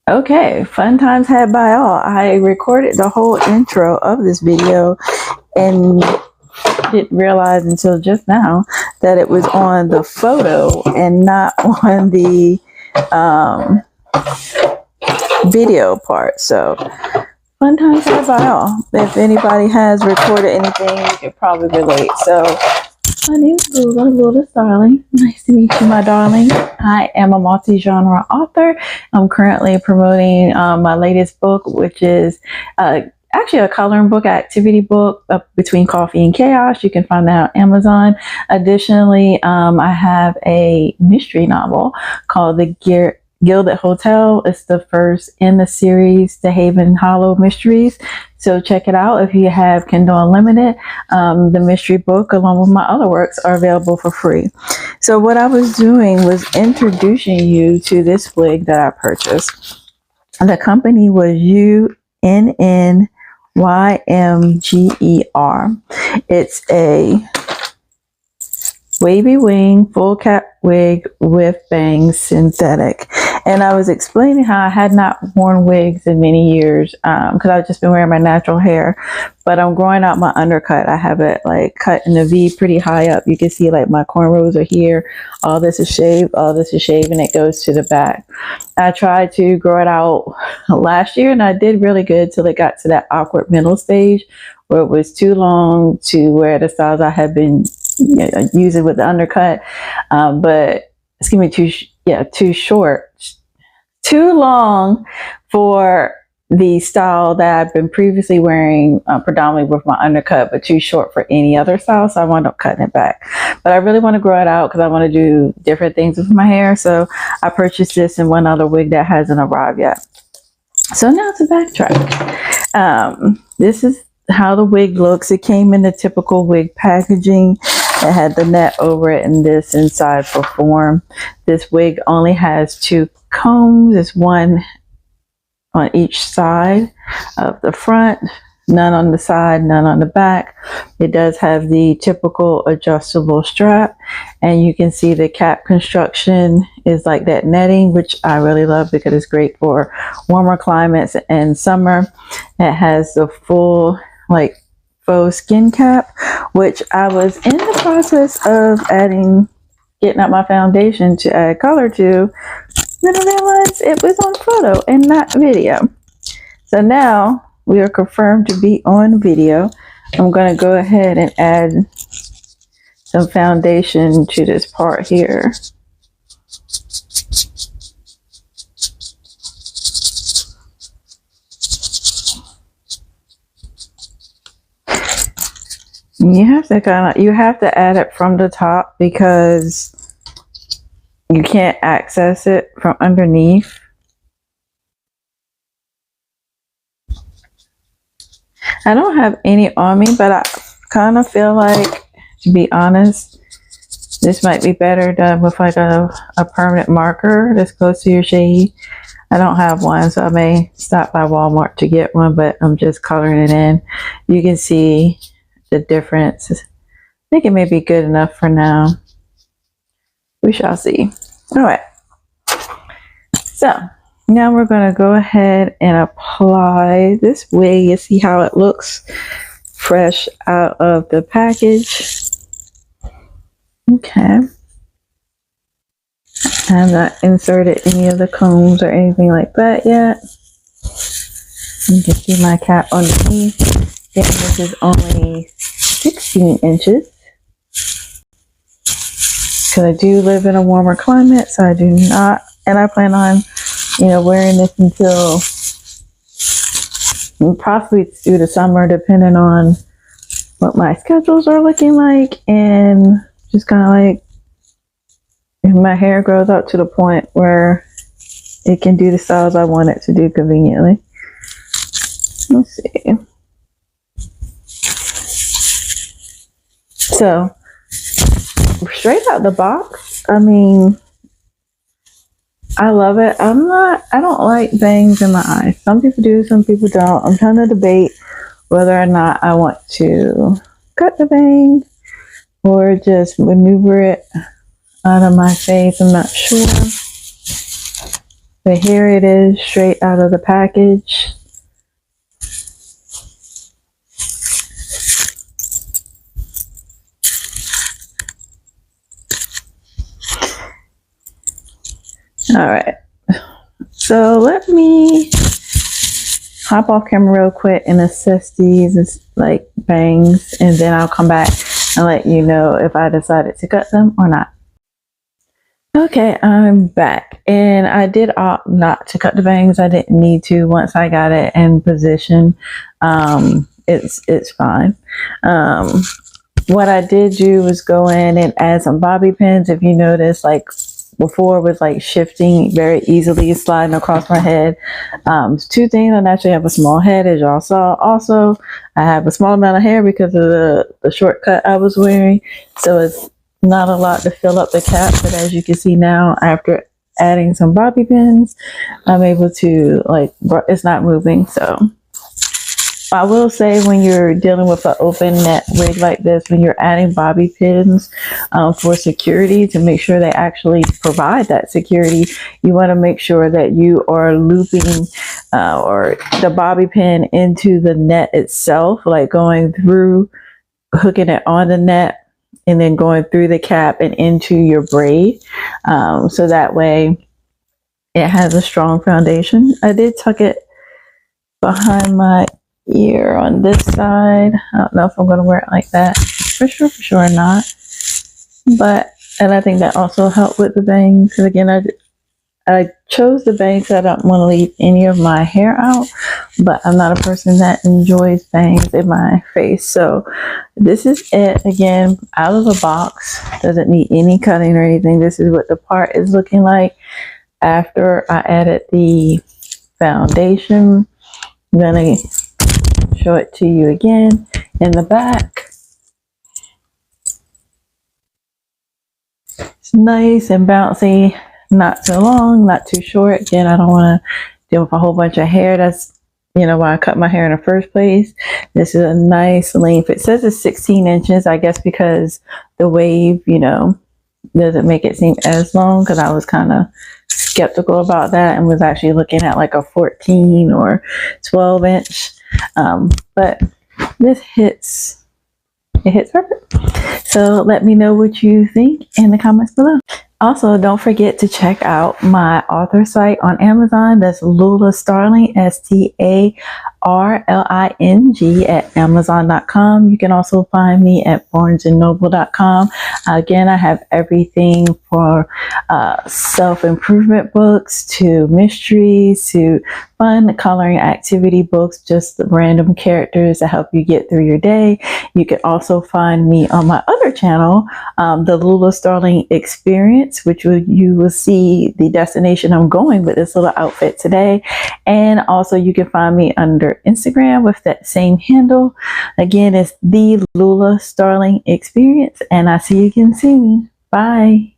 Okay, fun times had by all. I recorded the whole intro of this video and didn't realize until just now that it was on the photo and not on the um, video part. So, fun times had by all. If anybody has recorded anything, you could probably relate. So, my name is Lula Starling. Nice to meet you, my darling. I am a multi-genre author. I'm currently promoting my latest book, which is actually a coloring book, activity book, Between Coffee and Chaos. You can find that on Amazon. Additionally, I have a mystery novel called The Gilded Hotel. It's the first in the series, The Haven Hollow Mysteries. So check it out if you have Kindle Unlimited. The mystery book, along with my other works, are available for free. So what I was doing was introducing you to this wig that I purchased. The company was UNNYMGER. It's a wavy wing, full cap wig with bangs, synthetic. And I was explaining how I had not worn wigs in many years because I've just been wearing my natural hair, but I'm growing out my undercut. I have it like cut in a V pretty high up. You can see like my cornrows are here. All this is shaved, all this is shaved, and it goes to the back. I tried to grow it out last year and I did really good till it got to that awkward middle stage where it was too long to wear the styles I had been using with the undercut, but excuse me, too short, too long for the style that I've been previously wearing predominantly with my undercut, but too short for any other style, so I wound up cutting it back. But I really want to grow it out because I want to do different things with my hair, so I purchased this and one other wig that hasn't arrived yet. So now to backtrack. This is how the wig looks. It came in the typical wig packaging. It had the net over it and this inside for form. This wig only has 2 combs. There's one on each side of the front, none on the side, none on the back. It does have the typical adjustable strap, and you can see the cap construction is like that netting, which I really love because it's great for warmer climates and summer. It has the full like faux skin cap, which I was in the process of getting out my foundation to add color to, then I realized it was on photo and not video. So now we are confirmed to be on video. I'm going to go ahead and add some foundation to this part here. You have to add it from the top because you can't access it from underneath. I don't have any on me, but I kind of feel like, to be honest, this might be better done with like a permanent marker that's close to your shade. I don't have one, so I may stop by Walmart to get one, but I'm just coloring it in. You can see the difference. I think it may be good enough for now. We shall see. All right. So now we're going to go ahead and apply this wig. You see how it looks fresh out of the package. Okay. I have not inserted any of the combs or anything like that yet. You can see my cap underneath. Again, this is only 16 inches. Because I do live in a warmer climate, so I do not, and I plan on, wearing this until possibly through the summer, depending on what my schedules are looking like, and just kind of like if my hair grows out to the point where it can do the styles I want it to do conveniently. Let's see. So straight out the box, I mean, I love it. I don't like bangs in my eyes. Some people do, some people don't. I'm trying to debate whether or not I want to cut the bang or just maneuver it out of my face. I'm not sure. But here it is, straight out of the package. All right, so let me hop off camera real quick and assess these as like bangs, and then I'll come back and let you know if I decided to cut them or not. Okay, I'm back, and I did opt not to cut the bangs. I didn't need to once I got it in position. It's fine. What I did do was go in and add some bobby pins. If you notice, like before, was like shifting very easily, sliding across my head. Two things: I naturally have a small head, as y'all saw. Also, I have a small amount of hair because of the shortcut I was wearing, so it's not a lot to fill up the cap. But as you can see now, after adding some bobby pins, I'm able to, like, it's not moving. So I will say, when you're dealing with an open net wig like this, when you're adding bobby pins for security, to make sure they actually provide that security, you want to make sure that you are looping or the bobby pin into the net itself, like going through, hooking it on the net, and then going through the cap and into your braid. So that way it has a strong foundation. I did tuck it behind my ear on this side. I don't know if I'm going to wear it like that. For sure not. But, and I think that also helped with the bangs. Because again, I chose the bangs. I don't want to leave any of my hair out, but I'm not a person that enjoys bangs in my face. So this is it. Again, out of the box. Doesn't need any cutting or anything. This is what the part is looking like after I added the foundation. I'm going to show it to you again in the back. It's nice and bouncy. Not too long, not too short. Again, I don't want to deal with a whole bunch of hair. That's, you know, why I cut my hair in the first place. This is a nice length. It says it's 16 inches, I guess, because the wave, you know, doesn't make it seem as long, because I was kind of skeptical about that and was actually looking at like a 14 or 12 inch. But this hits, it hits perfect. So let me know what you think in the comments below. Also, don't forget to check out my author site on Amazon. That's Lula Starling, STARLING at Amazon.com. You can also find me at BarnesandNoble.com. Again, I have everything for self-improvement books to mysteries to fun coloring activity books, just the random characters to help you get through your day. You can also find me on my other channel, the Lula Starling Experience, which you will see the destination I'm going with this little outfit today. And also you can find me under Instagram with that same handle. Again, it's the Lula Starling Experience, and I see you again soon. Bye.